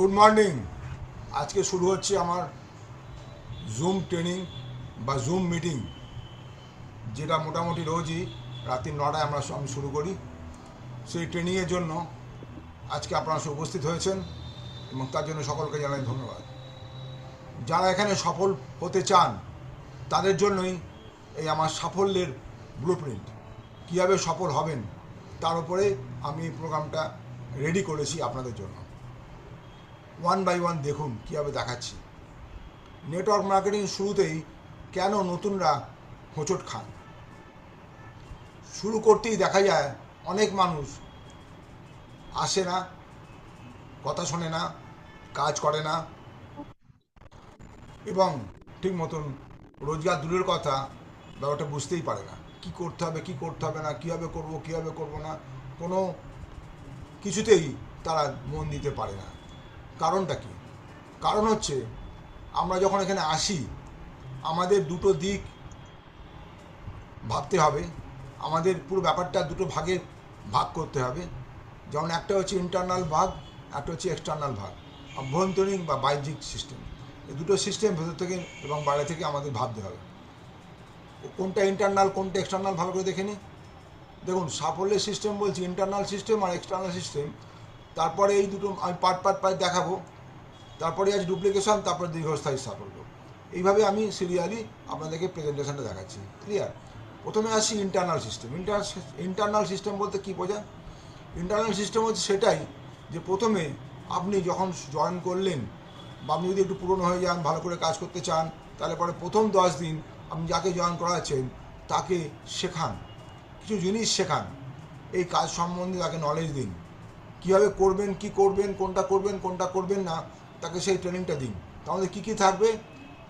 Good morning. আজকে শুরু হচ্ছে আমার জুম ট্রেনিং বা জুম মিটিং, যেটা মোটামুটি রোজই রাত্রি 9টায় আমি শুরু করি। সেই ট্রেনিংয়ের জন্য আজকে আপনারা সব উপস্থিত হয়েছেন এবং তার জন্য সকলকে জানাই ধন্যবাদ। যারা এখানে সফল হতে চান তাদের জন্যই এই আমার সাফল্যের ব্লুপ্রিন্ট, কীভাবে সফল হবেন তার উপরে আমি এই প্রোগ্রামটা রেডি করেছি আপনাদের জন্য। ওয়ান বাই ওয়ান দেখুন কীভাবে দেখাচ্ছি। নেটওয়ার্ক মার্কেটিং শুরুতেই কেন নতুনরা হোঁচট খান? শুরু করতেই দেখা যায় অনেক মানুষ আসে না, কথা শোনে না, কাজ করে না এবং ঠিক মতন রোজগার দূরের কথা ব্যাপারটা বুঝতেই পারে না। কি করতে হবে, কি করতে হবে না, কীভাবে করব, কীভাবে করব না, কোনো কিছুতেই তারা মন দিতে পারে না। কারণটা কি? কারণ হচ্ছে আমরা যখন এখানে আসি আমাদের দুটো দিক ভাবতে হবে, আমাদের পুরো ব্যাপারটা দুটো ভাগে ভাগ করতে হবে। যেমন একটা হচ্ছে ইন্টারনাল ভাগ, একটা হচ্ছে এক্সটার্নাল ভাগ, অভ্যন্তরীণ বা বাহ্যিক সিস্টেম। এই দুটো সিস্টেম ভেতর থেকে এবং বাইরে থেকে আমাদের ভাবতে হবে। কোনটা ইন্টারনাল কোনটা এক্সটার্নাল ভালো করে দেখে নিই। দেখুন, সাফল্যের সিস্টেম বলছি ইন্টারনাল সিস্টেম আর এক্সটার্নাল সিস্টেম। তারপরে এই দুটো আমি পার্ট দেখাবো। তারপরে আছে ডুপ্লিকেশন, তারপরে দীর্ঘস্থায়ী সাফল্য। এইভাবে আমি সিরিয়ালি আপনাদেরকে প্রেজেন্টেশনটা দেখাচ্ছি। ক্লিয়ার? প্রথমে আসি ইন্টারনাল সিস্টেম। ইন্টারনাল সিস্টেম বলতে কী বোঝায়? ইন্টারনাল সিস্টেম হচ্ছে সেটাই যে প্রথমে আপনি যখন জয়েন করলেন বা আপনি যদি একটু পুরনো হয়ে যান, ভালো করে কাজ করতে চান, তাহলে পরে প্রথম 10 দিন আপনি যাকে জয়েন করাচ্ছেন তাকে শেখান, কিছু জিনিস শেখান, এই কাজ সম্বন্ধে তাকে নলেজ দিন, কীভাবে করবেন, কি করবেন, কোনটা করবেন না, তাকে সেই ট্রেনিংটা দিন। তার মধ্যে কী কী থাকবে?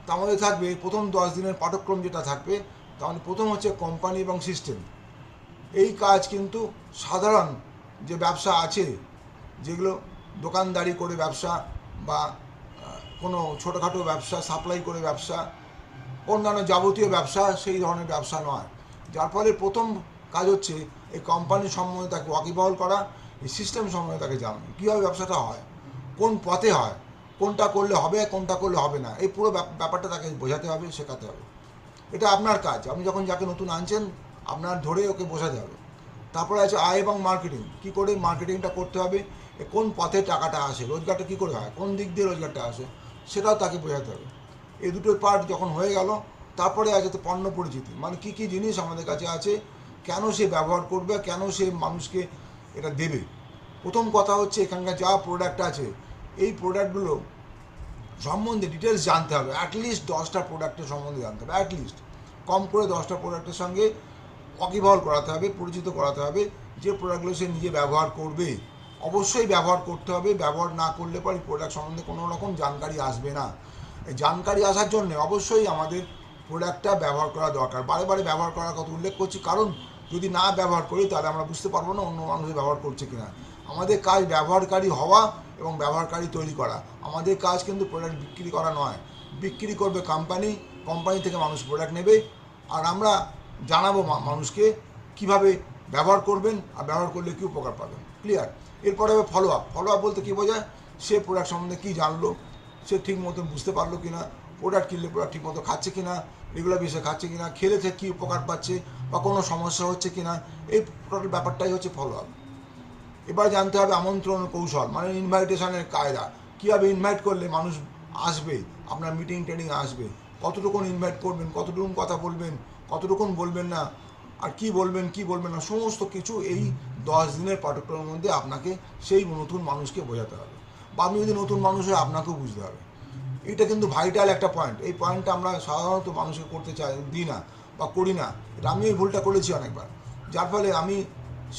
তার মধ্যে থাকবে প্রথম 10 দিনের পাঠক্রম যেটা থাকবে, তাহলে প্রথম হচ্ছে কোম্পানি এবং সিস্টেম। এই কাজ কিন্তু সাধারণ যে ব্যবসা আছে, যেগুলো দোকানদারি করে ব্যবসা বা কোনো ছোটোখাটো ব্যবসা, সাপ্লাই করে ব্যবসা, অন্যান্য যাবতীয় ব্যবসা, সেই ধরনের ব্যবসা নয়। যার ফলে প্রথম কাজ হচ্ছে এই কোম্পানি সম্বন্ধে তাকে ওয়াকিবহাল করা, এই সিস্টেম সম্বন্ধে তাকে জানানো, কীভাবে ব্যবসাটা হয়, কোন পথে হয়, কোনটা করলে হবে, কোনটা করলে হবে না, এই পুরো ব্যাপারটা তাকে বোঝাতে হবে, শেখাতে হবে। এটা আপনার কাজ। আপনি যখন যাকে নতুন আনছেন আপনার ধরে ওকে বোঝাতে হবে। তারপরে আছে আয় এবং মার্কেটিং। কী করে মার্কেটিংটা করতে হবে, কোন পথে টাকাটা আসে, রোজগারটা কী করে হয়, কোন দিক দিয়ে রোজগারটা আসে, সেটাও তাকে বোঝাতে হবে। এই দুটো পার্ট যখন হয়ে গেল, তারপরে আছে তো পণ্য পরিচিতি, মানে কী কী জিনিস আমাদের কাছে আছে, কেন সে ব্যবহার করবে, কেন সে মানুষকে এটা দেবে। প্রথম কথা হচ্ছে এখানকার যা প্রোডাক্ট আছে এই প্রোডাক্টগুলো সম্বন্ধে ডিটেলস জানতে হবে। অ্যাটলিস্ট 10টা প্রোডাক্টের সম্বন্ধে জানতে হবে, অ্যাটলিস্ট কম করে 10টা প্রোডাক্টের সঙ্গে ওয়াকিবহাল করাতে হবে, পরিচিত করাতে হবে। যে প্রোডাক্টগুলো সে নিজে ব্যবহার করবে অবশ্যই ব্যবহার করতে হবে। ব্যবহার না করলে পরে প্রোডাক্ট সম্বন্ধে কোনো রকম জানকারি আসবে না। এই জানকারি আসার জন্য অবশ্যই আমাদের প্রোডাক্টটা ব্যবহার করা দরকার। বারে বারে ব্যবহার করার কথা উল্লেখ করছি, কারণ যদি না ব্যবহার করি তাহলে আমরা বুঝতে পারবো না অন্য মানুষ ব্যবহার করছে কিনা। আমাদের কাজ ব্যবহারকারী হওয়া এবং ব্যবহারকারী তৈরি করা। আমাদের কাজ কিন্তু প্রোডাক্ট বিক্রি করা নয়। বিক্রি করবে কোম্পানি, কোম্পানি থেকে মানুষ প্রোডাক্ট নেবে, আর আমরা জানাবো মানুষকে কিভাবে ব্যবহার করবেন আর ব্যবহার করলে কী উপকার পাবেন। ক্লিয়ার? এরপরে হবে ফলো আপ। ফলো আপ বলতে কী বোঝায়? সে প্রোডাক্ট সম্বন্ধে কী জানলো, সে ঠিক মতন বুঝতে পারলো কি না, প্রোডাক্ট কিনলে প্রোডাক্ট ঠিক মতো খাচ্ছে কি না, রেগুলার বেসে খাচ্ছে কি না, খেলে থেকে কী উপকার পাচ্ছে বা কোনো সমস্যা হচ্ছে কি না, এই টোটাল ব্যাপারটাই হচ্ছে ফলো আপ। এবার জানতে হবে আমন্ত্রণ কৌশল, মানে ইনভাইটেশনের কায়দা। কীভাবে ইনভাইট করলে মানুষ আসবে, আপনার মিটিং ট্রেনিং আসবে, কতটুকুন ইনভাইট করবেন, কতটুকুন কথা বলবেন, কতটুকুন বলবেন না, আর কি বলবেন না, সমস্ত কিছু এই 10 দিনের পাঠক্রমের মধ্যে আপনাকে সেই নতুন মানুষকে বোঝাতে হবে। বা আপনি যদি নতুন মানুষ হয় আপনাকেও বুঝতে হবে। এটা কিন্তু ভাইটাল একটা পয়েন্ট। এই পয়েন্টটা আমরা সাধারণত মানুষকে করতে দিই না বা করি না। এটা আমি এই ভুলটা করেছি অনেকবার। যার ফলে আমি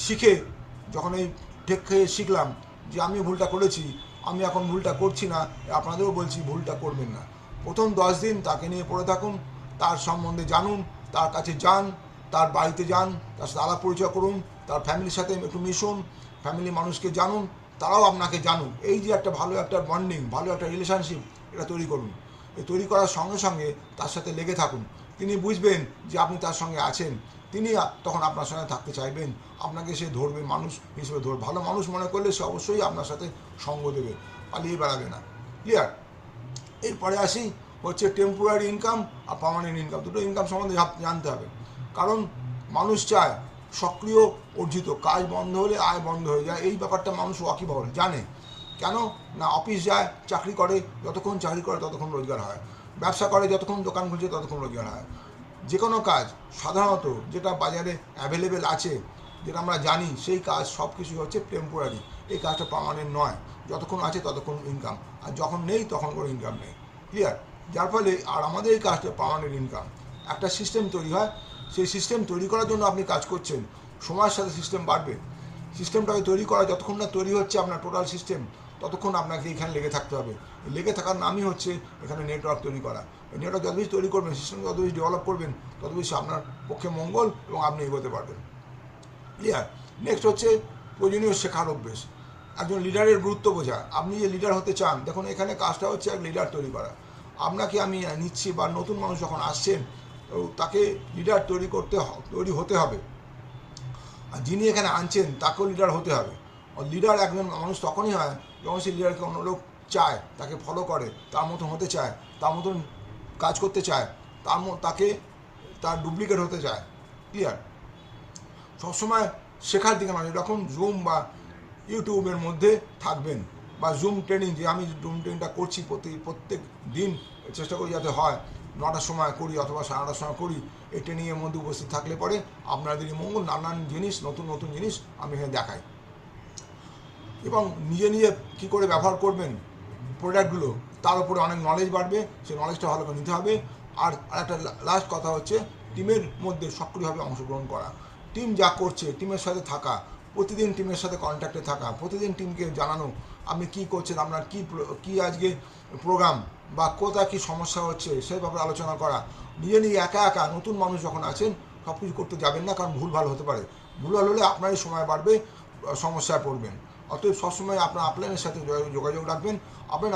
শিখে যখন এই টেক খেয়ে শিখলাম যে আমি ভুলটা করেছি, আমি এখন ভুলটা করছি না, আপনাদেরও বলছি ভুলটা করবেন না। প্রথম 10 দিন তাকে নিয়ে পড়ে থাকুন, তার সম্বন্ধে জানুন, তার কাছে যান, তার বাড়িতে যান, তার সাথে আলাপ পরিচয় করুন, তার ফ্যামিলির সাথে একটু মিশুন, ফ্যামিলির মানুষকে জানুন, তারাও আপনাকে জানুন। এই যে একটা ভালো একটা বন্ডিং, ভালো একটা রিলেশনশিপ, এটা তৈরি করুন। এই তৈরি করার সঙ্গে সঙ্গে তার সাথে লেগে থাকুন। তিনি বুঝবেন যে আপনি তার সঙ্গে আছেন, তিনি তখন আপনার সঙ্গে থাকতে চাইবেন, আপনাকে সে ধরবে, মানুষ হিসেবে ধরবে। ভালো মানুষ মনে করলে সে অবশ্যই আপনার সাথে সঙ্গ দেবে। পালিয়ে বেড়াবে না। ক্লিয়ার? এরপরে আসি হচ্ছে টেম্পোরারি ইনকাম আর পার্মানেন্ট ইনকাম। দুটো ইনকাম সম্বন্ধে জানতে হবে, কারণ মানুষ চায় সক্রিয় অর্জিত, কাজ বন্ধ হলে আয় বন্ধ হয়ে যায়, এই ব্যাপারটা মানুষ ওয়াকিবহল জানে। কেন না, অফিস যায়, চাকরি করে, যতক্ষণ চাকরি করে ততক্ষণ রোজগার হয়, ব্যবসা করে, যতক্ষণ দোকান খুলছে ততক্ষণ রোজগার হয়। যে কোনো কাজ সাধারণত যেটা বাজারে অ্যাভেলেবেল আছে, যেটা আমরা জানি, সেই কাজ সব কিছু হচ্ছে টেম্পোরারি। এই কাজটা পার্মানেন্ট নয়, যতক্ষণ আছে ততক্ষণ ইনকাম, আর যখন নেই তখন কোনো ইনকাম নেই। ক্লিয়ার? যার ফলে আর আমাদের এই কাজটা পার্মানেন্ট ইনকাম। একটা সিস্টেম তৈরি হয়, সেই সিস্টেম তৈরি করার জন্য আপনি কাজ করছেন, সময়ের সাথে সিস্টেম বাড়বে। সিস্টেমটাকে তৈরি করা যতক্ষণ না তৈরি হচ্ছে আপনার টোটাল সিস্টেম, ততক্ষণ আপনাকে এখানে লেগে থাকতে হবে। লেগে থাকার নামই হচ্ছে এখানে নেটওয়ার্ক তৈরি করা। নেটওয়ার্ক যত বেশি তৈরি করবেন, সিস্টেম যত বেশি ডেভেলপ করবেন, তত বেশি আপনার পক্ষে মঙ্গল এবং আপনি এগোতে পারবেন। ক্লিয়ার? নেক্সট হচ্ছে প্রয়োজনীয় শেখার অভ্যেস। একজন লিডারের গুরুত্ব বোঝা। আপনি যে লিডার হতে চান, দেখুন এখানে কাজটা হচ্ছে এক লিডার তৈরি করা। আপনাকে আমি নিচ্ছি, বা নতুন মানুষ যখন আসছেন, তো তাকে লিডার তৈরি হতে হবে। আর যিনি এখানে আনছেন তাকেও লিডার হতে হবে। লিডার একজন মানুষ তখনই হয় যখন সেই লিডারকে অন্য লোক চায়, তাকে ফলো করে, তার মতন হতে চায়, তার মতন কাজ করতে চায়, তাকে তার ডুপ্লিকেট হতে চায়। ক্লিয়ার? সবসময় শেখার দিকে নয়। যখন জুম বা ইউটিউবের মধ্যে থাকবেন, বা জুম ট্রেনিং, যে আমি জুম ট্রেনিংটা করছি প্রত্যেক দিন চেষ্টা করি যাতে হয়, 9টার সময় করি অথবা 9:30টার সময় করি। এই ট্রেনিংয়ের মধ্যে উপস্থিত থাকলে পরে আপনাদেরই মঙ্গল। নানান জিনিস, নতুন নতুন জিনিস আমি এখানে দেখাই, এবং নিজে নিজে কী করে ব্যবহার করবেন প্রোডাক্টগুলো, তার উপরে অনেক নলেজ বাড়বে। সেই নলেজটা ভালো করে নিতে হবে। আর একটা লাস্ট কথা হচ্ছে টিমের মধ্যে সক্রিয়ভাবে অংশগ্রহণ করা। টিম যা করছে, টিমের সাথে থাকা, প্রতিদিন টিমের সাথে কন্ট্যাক্টে থাকা, প্রতিদিন টিমকে জানানো আপনি কী করছেন, আপনার কী আজকে প্রোগ্রাম, বা কোথায় কী সমস্যা হচ্ছে সেই ব্যাপারে আলোচনা করা। নিজে নিজে একা একা নতুন মানুষ যখন আছেন, সব কিছু করতে যাবেন না, কারণ ভুলভাল হতে পারে। ভুলভাল হলে আপনারই সময় বাড়বে, সমস্যায় পড়বেন। অতএব সবসময় আপনার আপলাইনের সাথে যোগাযোগ রাখবেন। আপলাইন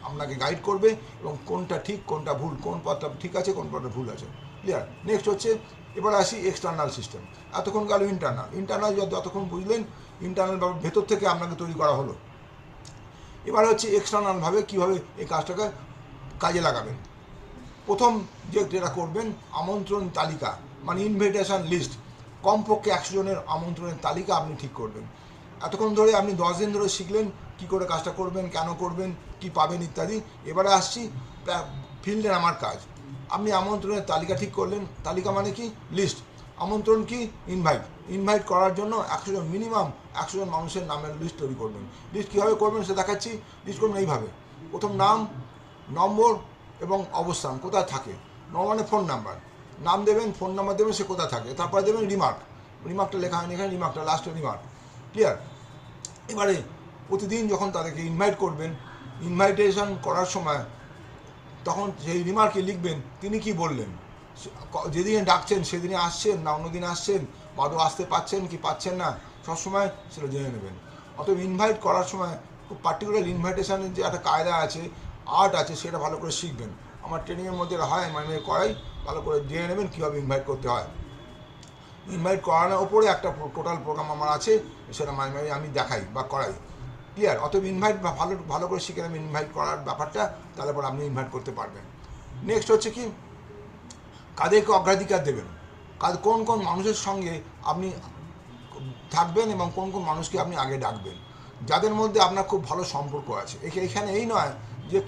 আপনাকে গাইড করবে, এবং কোনটা ঠিক কোনটা ভুল, কোন পথটা ঠিক আছে কোন পথটা ভুল আছে। ক্লিয়ার? নেক্সট হচ্ছে, এবার আসি এক্সটার্নাল সিস্টেম। এতক্ষণ গেল ইন্টারনাল যতক্ষণ বুঝলেন, ইন্টারনাল ভেতর থেকে আপনাকে তৈরি করা হলো। এবার হচ্ছে এক্সটার্নালভাবে কীভাবে এই কাজটাকে কাজে লাগাবেন। প্রথম যেটা করবেন, আমন্ত্রণ তালিকা, মানে ইনভিটেশন লিস্ট। কমপক্ষে 100 জনের আমন্ত্রণের তালিকা আপনি ঠিক করবেন। এতক্ষণ ধরে আপনি 10 দিন ধরে শিখলেন কী করে কাজটা করবেন, কেন করবেন, কি পাবেন ইত্যাদি। এবারে আসছি ফিল্ডে আমার কাজ। আপনি আমন্ত্রণের তালিকা ঠিক করলেন। তালিকা মানে কি? লিস্ট। আমন্ত্রণ কি? ইনভাইট করার জন্য 100 জন, মিনিমাম 100 জন মানুষের নামের লিস্ট তৈরি করবেন। লিস্ট কীভাবে করবেন সে দেখাচ্ছি। লিস্ট করবেন এইভাবে: প্রথম নাম, নম্বর এবং অবস্থান, কোথায় থাকে। মানে ফোন নাম্বার, নাম দেবেন, ফোন নাম্বার দেবেন, সে কোথায় থাকে। তারপরে দেবেন রিমার্কটা লেখা হয়নি এখানে, রিমার্কটা লাস্টে রিমার্ক। ক্লিয়ার? এবারে প্রতিদিন যখন তাদেরকে ইনভাইট করবেন, ইনভাইটেশন করার সময় তখন সেই রিমার্কে লিখবেন তিনি কি বললেন, যেদিনে ডাকছেন সেদিনে আসছেন না অন্য দিনে আসছেন, বা আদৌ আসতে পাচ্ছেন কি পাচ্ছেন না, সবসময় সেটা জেনে নেবেন। অতএব ইনভাইট করার সময় খুব পার্টিকুলার ইনভাইটেশনের যে একটা কায়দা আছে, আর্ট আছে, সেটা ভালো করে শিখবেন। আমার ট্রেনিংয়ের মধ্যে হয়, আমি করাই, ভালো করে জেনে নেবেন কীভাবে ইনভাইট করতে হয়। ইনভাইট করানোর ওপরে একটা টোটাল প্রোগ্রাম আমার আছে, সেটা আমি দেখাই বা করাই। ক্লিয়ার? অতএব ইনভাইট ভালো করে শিখে নেবেন ইনভাইট করার ব্যাপারটা, তাহলে পরে আপনি ইনভাইট করতে পারবেন। নেক্সট হচ্ছে কি, কাদেরকে অগ্রাধিকার দেবেন, কোন কোন মানুষের সঙ্গে আপনি থাকবেন এবং কোন কোন মানুষকে আপনি আগে ডাকবেন, যাদের মধ্যে আপনার খুব ভালো সম্পর্ক আছে। এখানে এই নয় যে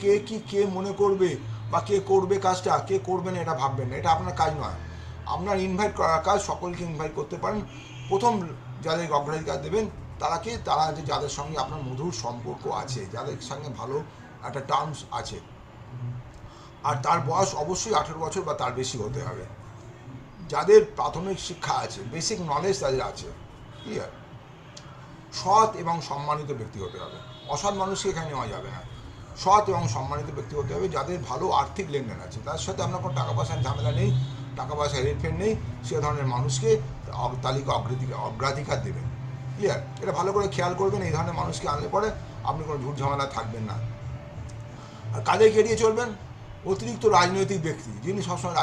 কে মনে করবে বা কে করবে কাজটা, কে করবেন এটা ভাববেন না, এটা আপনার কাজ নয়। আপনার ইনভাইট করার কাজ, সকলকে ইনভাইট করতে পারেন। প্রথম যাদেরকে অগ্রাধিকার দেবেন তারা যাদের সঙ্গে আপনার মধুর সম্পর্ক আছে, যাদের সঙ্গে ভালো একটা টার্মস আছে, আর তার বয়স অবশ্যই 18 বছর বা তার বেশি হতে হবে, যাদের প্রাথমিক শিক্ষা আছে, বেসিক নলেজ তাদের আছে। ক্লিয়ার? সৎ এবং সম্মানিত ব্যক্তি হতে হবে। অসৎ মানুষকে এখানে নেওয়া যাবে না। সৎ এবং সম্মানিত ব্যক্তি হতে হবে, যাদের ভালো আর্থিক লেনদেন আছে, তার সাথে আপনার কোনো টাকা পয়সার ঝামেলা নেই, টাকা পয়সার হেরফের নেই, সে ধরনের মানুষকে তালিকা অগ্রাধিকার দেবেন। ক্লিয়ার? এটা ভালো করে খেয়াল করবেন। এই ধরনের মানুষকে আনলে পরে আপনি কোনো ঝুট ঝামেলা থাকবেন না। আর কাদেরকে এড়িয়ে চলবেন? অতিরিক্ত রাজনৈতিক ব্যক্তি, যিনি সবসময়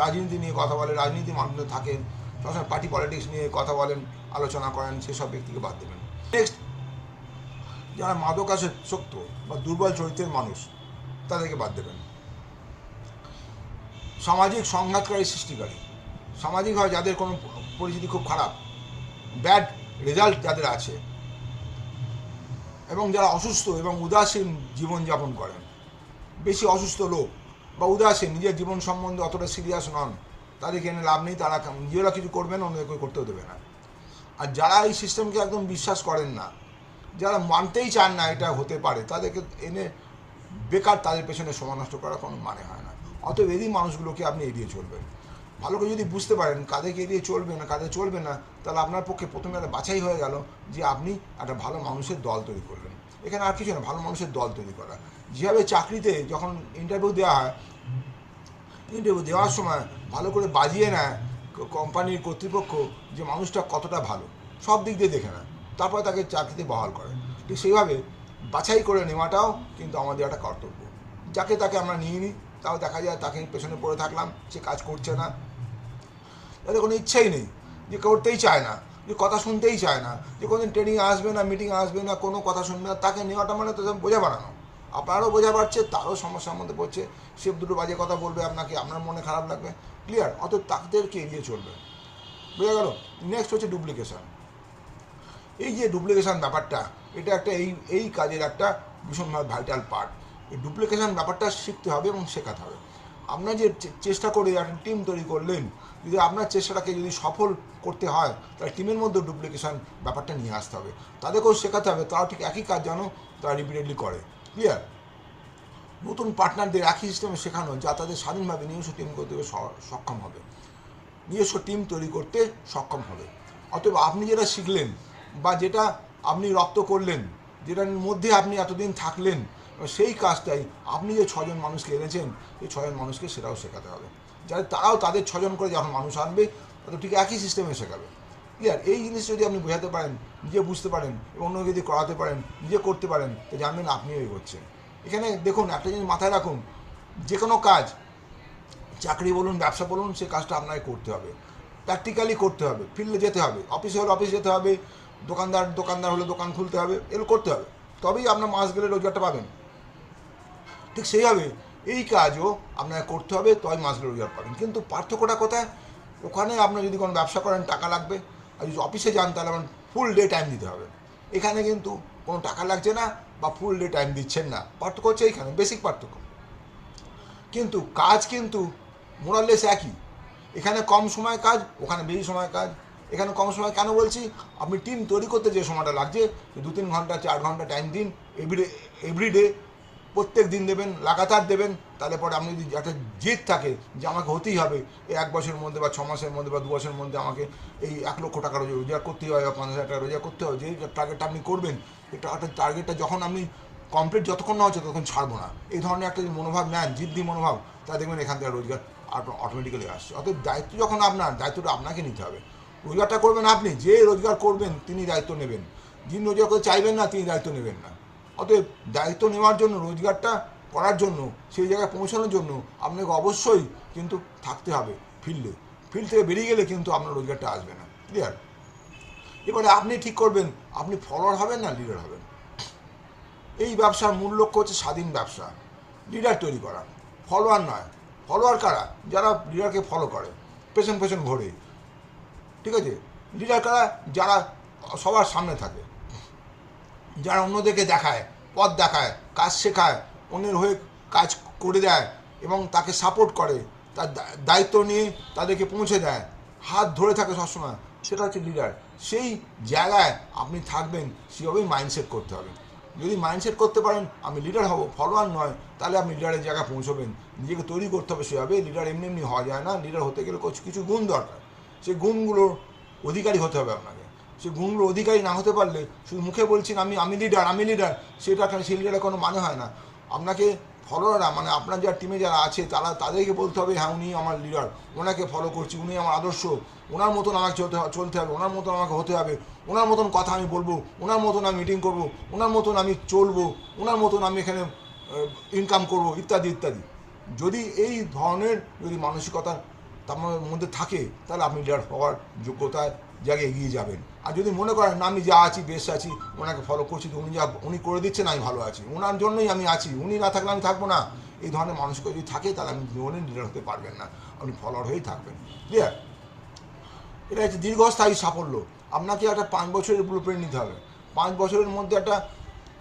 রাজনীতি নিয়ে কথা বলেন, রাজনীতির মাধ্যমে থাকেন, সবসময় পার্টি পলিটিক্স নিয়ে কথা বলেন, আলোচনা করেন, সেসব ব্যক্তিকে বাদ দেবেন। নেক্সট, যারা মাদকাসক্ত বা দুর্বল চরিত্রের মানুষ তাদেরকে বাদ দেবেন। সামাজিক সংঘাতকারী সৃষ্টিকারী, সামাজিকভাবে যাদের কোনো পরিস্থিতি খুব খারাপ, ব্যাড রেজাল্ট যাদের আছে, এবং যারা অসুস্থ এবং উদাসীন জীবনযাপন করেন, বেশি অসুস্থ লোক বা উদাসীন, নিজের জীবন সম্বন্ধে অতটা সিরিয়াস নন, তাদেরকে এনে লাভ নেই, তারা নিজেরা কিছু করবেন, অন্যদেরকে করতেও দেবে না। আর যারা এই সিস্টেমকে একদম বিশ্বাস করেন না, যারা মানতেই চান না এটা হতে পারে, তাদেরকে এনে বেকার তাদের পেছনে সময় নষ্ট করার কোনো মানে হয় না। অতএব এই মানুষগুলোকে আপনি এড়িয়ে চলবেন। ভালো করে যদি বুঝতে পারেন কাদেরকে এড়িয়ে চলবেন না, কাদের চলবে না, তাহলে আপনার পক্ষে প্রথমে একটা বাছাই হয়ে গেল যে আপনি একটা ভালো মানুষের দল তৈরি করলেন। এখানে আর কিছু না, ভালো মানুষের দল তৈরি করা। যেভাবে চাকরিতে যখন ইন্টারভিউ দেওয়া হয়, ইন্টারভিউ দেওয়ার সময় ভালো করে বাজিয়ে নেয় কোম্পানির কর্তৃপক্ষ যে মানুষটা কতটা ভালো, সব দিক দিয়ে দেখে নেয়, তারপরে তাকে চাকরিতে বহাল করে। ঠিক সেইভাবে বাছাই করে নেওয়াটাও কিন্তু আমাদের একটা কর্তব্য। যাকে তাকে আমরা নিয়ে নিই, তাও দেখা যায় তাকে পেছনে পড়ে থাকলাম, সে কাজ করছে না, তাদের কোনো ইচ্ছাই নেই, যে করতেই চায় না, যে কথা শুনতেই চায় না, যে কোনোদিন ট্রেনিংয়ে আসবে না, মিটিংয়ে আসবে না, কোনো কথা শুনবে না, তাকে নেওয়াটা মানে তো বোঝা বাড়ানো। আপনারও বোঝা পাচ্ছে, তারও সমস্যার মধ্যে পড়ছে, সে দুটো বাজে কথা বলবে আপনাকে, আপনার মনে খারাপ লাগবে। ক্লিয়ার? অত তাদেরকে এড়িয়ে চলবে। বোঝা গেল? নেক্সট হচ্ছে ডুপ্লিকেশন। এই যে ডুপ্লিকেশন ব্যাপারটা, এটা একটা এই কাজের একটা ভীষণভাবে ভাইটাল পার্ট। এই ডুপ্লিকেশন ব্যাপারটা শিখতে হবে এবং শেখাতে হবে। আপনার যে চেষ্টা করে একটা টিম তৈরি করলেন, যদি আপনার চেষ্টাটাকে যদি সফল করতে হয়, তাহলে টিমের মধ্যে ডুপ্লিকেশন ব্যাপারটা নিয়ে আসতে হবে। তাদেরকেও শেখাতে হবে তারা ঠিক একই কাজ যেন তারা রিপিটেডলি করে। ক্লিয়ার? নতুন পার্টনারদের একই সিস্টেমে শেখানো, যা তাদের স্বাধীনভাবে নিজস্ব টিম করতে সক্ষম হবে, নিজস্ব টিম তৈরি করতে সক্ষম হবে। অতএব আপনি যেটা শিখলেন বা যেটা আপনি রপ্ত করলেন, যেটার মধ্যে আপনি এতদিন থাকলেন, সেই কাজটাই আপনি যে 6 জন মানুষকে এনেছেন, এই 6 জন মানুষকে সেটাও শেখাতে হবে, যাতে তারাও তাদের 6 জন করে যখন মানুষ আনবে, তো ঠিক একই সিস্টেমে শেখাবে। ক্লিয়ার? এই জিনিস যদি আপনি বোঝাতে পারেন, নিজে বুঝতে পারেন এবং অন্য যদি করাতে পারেন, নিজে করতে পারেন, তো জানবেন আপনিও এগোচ্ছেন। এখানে দেখুন, একটা জিনিস মাথায় রাখুন, যে কোনো কাজ, চাকরি বলুন, ব্যবসা বলুন, সে কাজটা আপনাকে করতে হবে, প্র্যাকটিক্যালি করতে হবে, ফিল্ডে যেতে হবে, অফিসে হলে অফিস যেতে হবে, দোকানদার হলে দোকান খুলতে হবে, এগুলো করতে হবে, তবেই আপনার মাস গেলে রোজগারটা পাবেন। ঠিক সেইভাবে এই কাজও আপনাকে করতে হবে, তবেই মাস গেলে রোজগার পাবেন। কিন্তু পার্থক্যটা কোথায়? ওখানে আপনার যদি কোনো ব্যবসা করেন টাকা লাগবে, আর যদি অফিসে যান তাহলে আপনার ফুল ডে টাইম দিতে হবে। এখানে কিন্তু কোনো টাকা লাগছে না বা ফুল ডে টাইম দিচ্ছেন না, পার্থক্য হচ্ছে এইখানে, বেসিক পার্থক্য। কিন্তু কাজ কিন্তু মোরাললেস একই। এখানে কম সময় কাজ, ওখানে বেশি সময় কাজ। এখানে কম সময় কেন বলছি? আপনি টিম তৈরি করতে যে সময়টা লাগছে, 2-3 ঘন্টা 4 ঘন্টা টাইম দিন, এভরিডে, প্রত্যেক দিন দেবেন, লাগাতার দেবেন। তাহলে পরে আপনি যদি একটা জেদ থাকে যে আমাকে হতেই হবে, এই 1 বছরের মধ্যে বা 6 মাসের মধ্যে বা 2 বছরের মধ্যে আমাকে এই 1 লক্ষ টাকা রোজগার করতেই হবে বা 50,000 টাকা রোজগার করতে হবে, যেই টার্গেটটা আপনি করবেন, এই টার্গেটটা যখন আপনি কমপ্লিট যতক্ষণ না হচ্ছে ততক্ষণ ছাড়বো না, এই ধরনের একটা মনোভাব নেন, জিদ্দি মনোভাব, তা দেখবেন এখান থেকে রোজগার অটোমেটিক্যালি আসছে। অতএব দায়িত্ব যখন আপনার, দায়িত্বটা আপনাকে নিতে হবে। রোজগারটা করবেন আপনি, যে রোজগার করবেন তিনি দায়িত্ব নেবেন, যিনি রোজগার করতে চাইবেন না তিনি দায়িত্ব নেবেন না। অতএব দায়িত্ব নেওয়ার জন্য, রোজগারটা করার জন্য, সেই জায়গায় পৌঁছানোর জন্য আপনাকে অবশ্যই কিন্তু থাকতে হবে ফিল্ডে। ফিল্ড থেকে বেরিয়ে গেলে কিন্তু আপনার রোজগারটা আসবে না। ক্লিয়ার? এবারে আপনি ঠিক করবেন আপনি ফলোয়ার হবেন না লিডার হবেন। এই ব্যবসার মূল লক্ষ্য হচ্ছে স্বাধীন ব্যবসা, লিডার তৈরি করা, ফলোয়ার নয়। ফলোয়ার কারা? যারা লিডারকে ফলো করে, পেছন পেছন ঘোরে। ঠিক আছে? লিডার কারা? যারা সবার সামনে থাকে, যারা অন্যদেরকে দেখায়, পথ দেখায়, কাজ শেখায়, অন্যের হয়ে কাজ করে দেয় এবং তাকে সাপোর্ট করে, তার দায়িত্ব নিয়ে তাদেরকে পৌঁছে দেয়, হাত ধরে থাকে সবসময়, সেটা হচ্ছে লিডার। সেই জায়গায় আপনি থাকবেন, সেভাবেই মাইন্ডসেট করতে হবে। যদি মাইন্ডসেট করতে পারেন আমি লিডার হব, ফলোয়ার নয়, তাহলে আপনি লিডারের জায়গায় পৌঁছবেন। নিজেকে তৈরি করতে হবে সেভাবে। লিডার এমনি এমনি হওয়া যায় না, লিডার হতে গেলে কিছু গুণ দরকার, সেই গুণগুলোর অধিকারী হতে হবে আপনাকে। সেই গুণগুলোর অধিকারী না হতে পারলে শুধু মুখে বলছেন আমি লিডার, সেটা সেই লিডারের কোনো মানে হয় না। আপনাকে ফলোয়াররা, মানে আপনার যারা টিমে যারা আছে তাদেরকে বলতে হবে হ্যাঁ উনি আমার লিডার, ওনাকে ফলো করছি, উনি আমার আদর্শ, ওনার মতন আমাকে চলতে হবে, ওনার মতন আমাকে হতে হবে, ওনার মতন কথা আমি বলবো, ওনার মতন আমি মিটিং করবো, ওনার মতন আমি চলবো, ওনার মতন আমি এখানে ইনকাম করবো, ইত্যাদি ইত্যাদি। যদি এই ধরনের মানসিকতা তার মধ্যে থাকে, তাহলে আপনি লিডার হওয়ার যোগ্যতায় জায়গায় এগিয়ে যাবেন। আর যদি মনে করেন না আমি যা আছি বেশ আছি, ওনাকে ফলো করছি, তো উনি করে দিচ্ছেন আমি ভালো আছি, ওনার জন্যই আমি আছি, উনি না থাকলে আমি থাকবো না, এই ধরনের মানুষকে যদি থাকে তাহলে আপনি জীবনে লিডার হতে পারবেন না, আপনি ফলোয়ার হয়েই থাকবেন। ক্লিয়ার? এটা হচ্ছে দীর্ঘস্থায়ী সাফল্য। আপনাকে একটা 5 বছরের ব্লুপ্রিন্ট নিতে হবে। 5 বছরের মধ্যে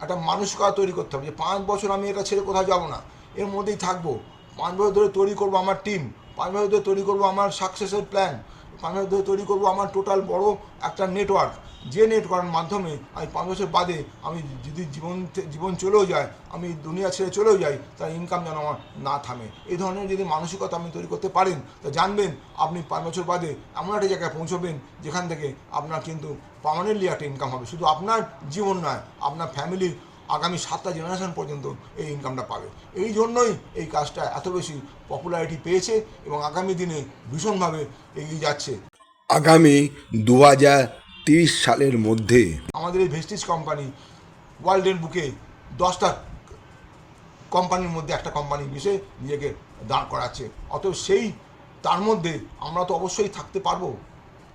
একটা মানসিকতা তৈরি করতে হবে যে 5 বছর আমি এটা ছেড়ে কোথাও যাবো না, এর মধ্যেই থাকবো। 5 বছর ধরে তৈরি করবো আমার টিম, 5 বছর ধরে তৈরি করবো আমার সাকসেসের প্ল্যান, 5 বছর ধরে তৈরি করবো আমার টোটাল বড় একটা নেটওয়ার্ক, যে নেটওয়ার্কের মাধ্যমে আমি 5 বছর বাদে আমি যদি জীবন চলেও যায়, আমি দুনিয়া ছেড়ে চলেও যাই, তার ইনকাম যেন আমার না থামে। এই ধরনের যদি মানসিকতা আপনি তৈরি করতে পারেন, তা জানবেন আপনি 5 বছর বাদে এমন একটা জায়গায় পৌঁছবেন যেখান থেকে আপনার কিন্তু পার্মানেন্টলি একটা ইনকাম হবে। শুধু আপনার জীবন নয়, আপনার ফ্যামিলির আগামী 7টা জেনারেশন পর্যন্ত এই ইনকামটা পাবে। এই জন্যই এই কাজটা এত বেশি পপুলারিটি পেয়েছে এবং আগামী দিনে ভীষণভাবে এগিয়ে যাচ্ছে। আগামী 2030 সালের মধ্যে আমাদের এই ভেস্টিজ কোম্পানি ওয়ার্ল্ডের বুকে 10টা কোম্পানির মধ্যে একটা কোম্পানি বিষয়ে নিজেকে দাঁড় করাচ্ছে। অতএব তার মধ্যে আমরা তো অবশ্যই থাকতে পারবো।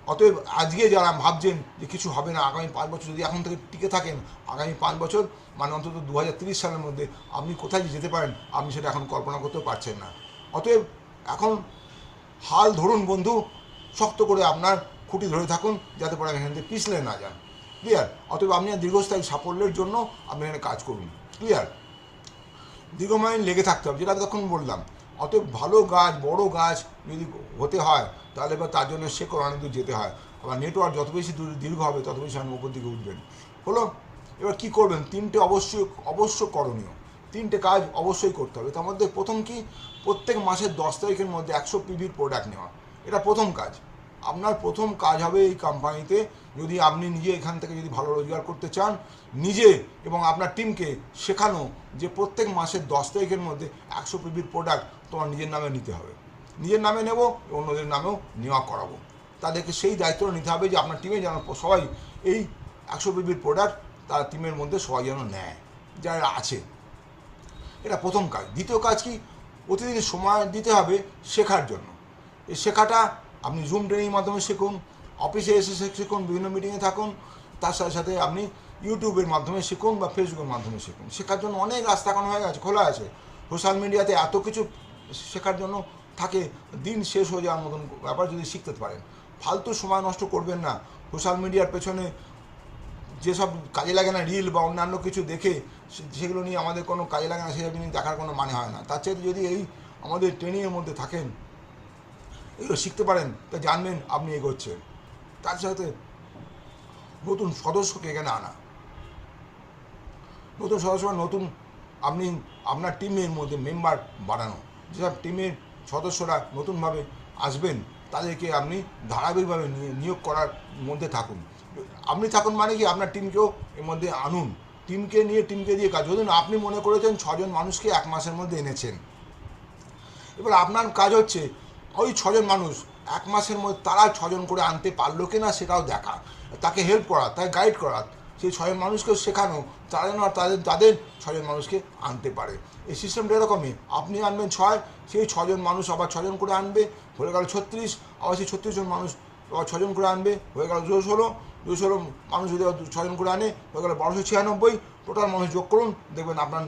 অতএব আজকে যারা ভাবছেন যে কিছু হবে না, আগামী 5 বছর যদি এখন থেকে টিকে থাকেন, আগামী 5 বছর মানে অন্তত 2030 সালের মধ্যে আপনি কোথায় যেতে পারেন আপনি সেটা এখন কল্পনা করতেও পারছেন না। অতএব এখন হাল ধরুন বন্ধু, শক্ত করে আপনার খুঁটি ধরে থাকুন যাতে পরে এখান থেকে পিছলে না যান। ক্লিয়ার? অতএব আপনি দীর্ঘস্থায়ী সাফল্যের জন্য আপনি এখানে কাজ করুন। ক্লিয়ার? দীর্ঘমেয়াদী লেগে থাকতে হবে, যেটা তখন বললাম। অতএব ভালো গাছ, বড় গাছ যদি হতে হয় তাহলে এবার তার জন্য শেকড় অনেক দূর যেতে হয়। আবার নেটওয়ার্ক যত বেশি দীর্ঘ হবে তত বেশি আপনি উপর দিকে উঠবেন। হলো? এবার কী করবেন? 3টে অবশ্য করণীয়, 3টে কাজ অবশ্যই করতে হবে। তার মধ্যে প্রথম কি, প্রত্যেক মাসের 10 তারিখের মধ্যে 100 পিভির প্রোডাক্ট নেওয়া। এটা প্রথম কাজ। আপনার প্রথম কাজ হবে এই কোম্পানিতে, যদি আপনি নিজে এখান থেকে যদি ভালো রোজগার করতে চান, নিজে এবং আপনার টিমকে শেখানো যে প্রত্যেক মাসের 10 তারিখের মধ্যে 100 পিভির প্রোডাক্ট তোমার নিজের নামে নিতে হবে। নিজের নামে নেব, অন্যদের নামেও নেওয়া করাবো। তাদেরকে সেই দায়িত্বটা নিতে হবে যে আপনার টিমে যেন সবাই এই 100 পিভির প্রোডাক্ট তার টিমের মধ্যে সবাই যেন নেয় যারা আছে। এটা প্রথম কাজ। দ্বিতীয় কাজ কি, প্রতিদিন সময় দিতে হবে শেখার জন্য। এই শেখাটা আপনি জুম ট্রেনিংয়ের মাধ্যমে শিখুন, অফিসে এসে শিখুন, বিভিন্ন মিটিংয়ে থাকুন, তার সাথে সাথে আপনি ইউটিউবের মাধ্যমে শিখুন বা ফেসবুকের মাধ্যমে শিখুন। শেখার জন্য অনেক রাস্তা এখন হয়ে গেছে, খোলা আছে। সোশ্যাল মিডিয়াতে এত কিছু শেখার জন্য থাকে, দিন শেষ হয়ে যাওয়ার মতন ব্যাপার যদি শিখতে পারেন। ফালতু সময় নষ্ট করবেন না সোশ্যাল মিডিয়ার পেছনে, যেসব কাজে লাগে না রিল বা অন্যান্য কিছু দেখে, সেগুলো নিয়ে আমাদের কোনো কাজে লাগে না, সেসব নিয়ে দেখার কোনো মানে হয় না। তার চেয়ে যদি এই আমাদের ট্রেনিংয়ের মধ্যে থাকেন, এগুলো শিখতে পারেন, তা জানবেন আপনি এগোচ্ছেন। তার সাথে নতুন সদস্যকে এখানে আনা, নতুন সদস্য নতুন আপনি আপনার টিমের মধ্যে মেম্বার বাড়ানো। যেসব টিমের সদস্যরা নতুনভাবে আসবেন তাদেরকে আপনি ধারাবাহিকভাবে নিয়োগ করার মধ্যে থাকুন। আপনি থাকুন মানে কি, আপনার টিমকেও এর মধ্যে আনুন। টিমকে দিয়ে কাজ। ধরুন আপনি মনে করেছেন 6 জন মানুষকে 1 মাসের মধ্যে এনেছেন, এবার আপনার কাজ হচ্ছে ওই 6 জন মানুষ 1 মাসের মধ্যে তারা 6 জন করে আনতে পারলো কি না সেটাও দেখা, তাকে হেল্প করা, তাকে গাইড করা, সেই 6 জন মানুষকে শেখানো তারা যেন তাদের 6 জন মানুষকে আনতে পারে। এই সিস্টেমটা এরকমই, আপনি আনবেন 6, সেই 6 জন মানুষ আবার 6 জন করে আনবে, হয়ে গেল 36, আবার সেই 36 জন মানুষ আবার 6 জন করে আনবে, হয়ে গেল 216 মানুষ যদি 6 জন করে আনে হয়ে গেল 1296। টোটাল মানুষ যোগ করুন, দেখবেন আপনার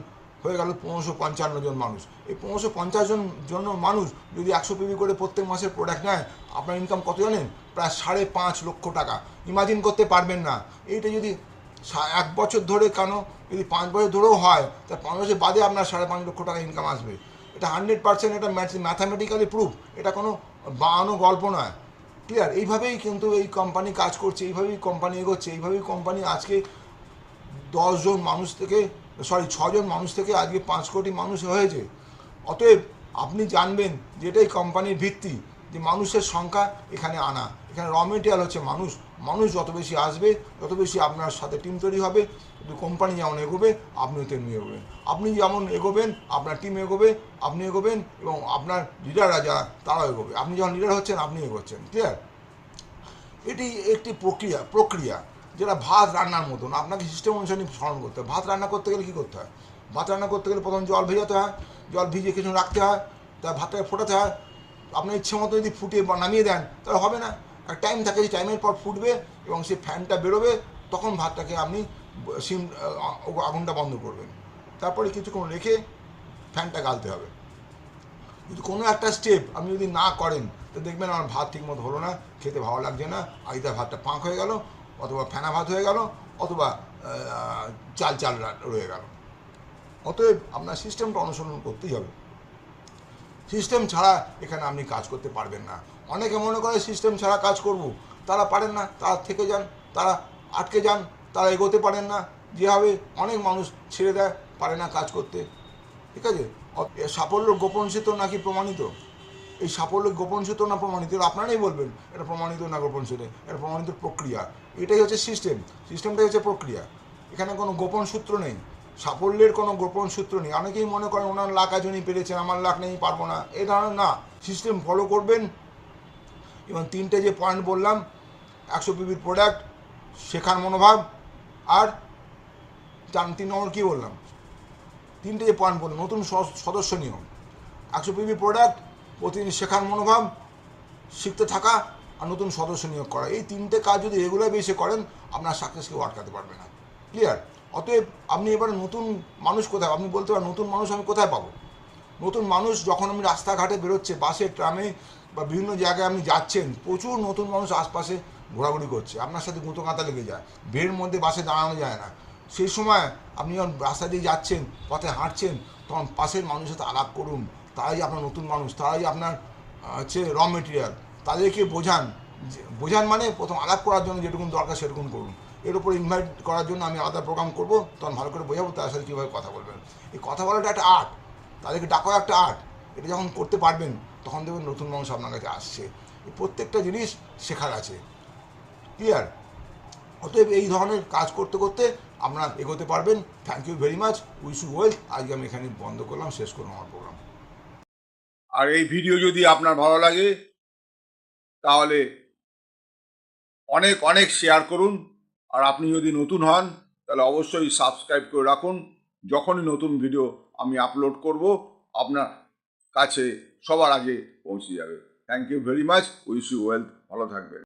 হয়ে গেল 1555 জন মানুষ। এই 1550 জন মানুষ যদি 100 পিভি করে প্রত্যেক মাসের প্রোডাক্ট নেয়, আপনার ইনকাম কত জানেন? প্রায় 5.5 লক্ষ টাকা। ইমাজিন করতে পারবেন না। এইটা যদি 1 বছর ধরে, কেন যদি 5 বছর ধরেও হয়, তা 5 বছর বাদে আপনার 5.5 লক্ষ টাকা ইনকাম আসবে। এটা 100%, এটা ম্যাথামেটিক্যালি প্রুফ, এটা কোনো বানানো গল্প নয়। ক্লিয়ার? এইভাবেই কিন্তু এই কোম্পানি কাজ করছে, এইভাবেই কোম্পানি এগোচ্ছে, এইভাবেই কোম্পানি আজকে 6 জন মানুষ থেকে আজকে 5 কোটি মানুষ হয়েছে। অতএব আপনি জানবেন যে এটাই কোম্পানির ভিত্তি, যে মানুষের সংখ্যা এখানে আনা। এখানে র মেটেরিয়াল হচ্ছে মানুষ যত বেশি আসবে তত বেশি আপনার সাথে টিম তৈরি হবে। কোম্পানি যেমন এগোবে আপনিও তেমনি এগোবেন। আপনি যেমন এগোবেন আপনার টিম এগোবে, আপনি এগোবেন এবং আপনার লিডাররা যারা তারাও এগোবে। আপনি যখন লিডার হচ্ছেন আপনি এগোচ্ছেন। ক্লিয়ার? এটি একটি প্রক্রিয়া যেটা ভাত রান্নার মতন। আপনাকে সিস্টেম অনুসারে স্মরণ করতে হয়। ভাত রান্না করতে গেলে কী করতে হয়? ভাত রান্না করতে গেলে প্রথম জল ভেজাতে হয়, জল ভিজিয়ে কিছু রাখতে হয়, তার ভাতটাকে ফোটাতে হয়। আপনার ইচ্ছে মতো যদি ফুটিয়ে নামিয়ে দেন তাহলে হবে না। আর টাইম থাকে, যে টাইমের পর ফুটবে এবং সেই ফ্যানটা বেরোবে, তখন ভাতটাকে আপনি আগুনটা বন্ধ করবেন। তারপরে কিছুক্ষণ রেখে ফ্যানটা গালতে হবে। যদি কোনো একটা স্টেপ আপনি যদি না করেন, তো দেখবেন আমার ভাত ঠিকমতো হলো না, খেতে ভালো লাগছে না, আইদার ভাতটা পাঁক হয়ে গেল, অথবা ফেনা ভাত হয়ে গেল, অথবা চাল চাল রয়ে গেল। অতএব আপনার সিস্টেমটা অনুসরণ করতেই হবে। সিস্টেম ছাড়া এখানে আপনি কাজ করতে পারবেন না। অনেকে মনে করে সিস্টেম ছাড়া কাজ করব, তারা পারেন না, তারা থেকে যান, তারা আটকে যান, তারা এগোতে পারেন না। যেভাবে অনেক মানুষ ছেড়ে দেয়, পারে না কাজ করতে, ঠিক আছে। সাফল্যের গোপন সূত্র নাকি প্রমাণিত? এই সাফল্যের গোপন সূত্র না প্রমাণিত, আপনারাই বলবেন এটা প্রমাণিত না গোপন সূত্রে, এটা প্রমাণিত প্রক্রিয়া। এটাই হচ্ছে সিস্টেম, সিস্টেমটাই হচ্ছে প্রক্রিয়া। এখানে কোনো গোপন সূত্র নেই, সাফল্যের কোনো গোপন সূত্র নেই। অনেকেই মনে করেন ওনার লাখ আজনই পেরেছেন, আমার লাখ নেই, পারবো না, এই ধরনের না। সিস্টেম ফলো করবেন এবং 3টে যে পয়েন্ট বললাম, 100 পিবির প্রোডাক্ট, শেখার মনোভাব, আর 3 নম্বর কী বললাম, 3টে যে পয়েন্ট বললাম, নতুন সদস্য নিয়ম, 100 পিবি প্রোডাক্ট, প্রতিদিন শেখার মনোভাব, শিখতে থাকা, আর নতুন সদস্য নিয়োগ করা। এই 3টে কাজ যদি রেগুলার বেসে করেন, আপনার সাকসেসকে আটকাতে পারবে না। ক্লিয়ার? অতএব আপনি এবারে নতুন মানুষ কোথায়, আপনি বলতে পারেন নতুন মানুষ আমি কোথায় পাবো? নতুন মানুষ যখন আমি রাস্তাঘাটে বেরোচ্ছে, বাসে, ট্রামে বা বিভিন্ন জায়গায় আপনি যাচ্ছেন, প্রচুর নতুন মানুষ আশপাশে ঘোরাঘুরি করছে, আপনার সাথে গুঁতো কাঁতা লেগে যায়, ভিড়ের মধ্যে বাসে দাঁড়ানো যায় না। সেই সময় আপনি যখন রাস্তা দিয়ে যাচ্ছেন, পথে হাঁটছেন, তখন পাশের মানুষের সাথে আলাপ করুন। তারাই আপনার নতুন মানুষ, তারাই আপনার হচ্ছে র মেটেরিয়াল। তাদেরকে বোঝান মানে প্রথম আলাপ করার জন্য যেটুকুন দরকার সেটুকুন করুন। এর উপর ইনভাইট করার জন্য আমি আলাদা প্রোগ্রাম করবো, তখন ভালো করে বোঝাবো তার সাথে কীভাবে কথা বলবেন। এই কথা বলাটা একটা আর্ট, তাদেরকে ডাকাও একটা আর্ট। এটা যখন করতে পারবেন, তখন দেখবেন নতুন মানুষ আপনার কাছে আসছে। এই প্রত্যেকটা জিনিস শেখার আছে। ক্লিয়ার? অতএব এই ধরনের কাজ করতে করতে আপনারা এগোতে পারবেন। Thank you very much, wish you well. আজকে আমি এখানে বন্ধ করলাম, শেষ করলাম আমার প্রোগ্রাম। আর এই ভিডিও যদি আপনার ভালো লাগে তাহলে অনেক অনেক শেয়ার করুন। আর আপনি যদি নতুন হন তাহলে অবশ্যই সাবস্ক্রাইব করে রাখুন। যখনই নতুন ভিডিও আমি আপলোড করব, আপনার কাছে সবার আগে পৌঁছে যাবে। Thank you very much, wish you wealth. ভালো থাকবেন।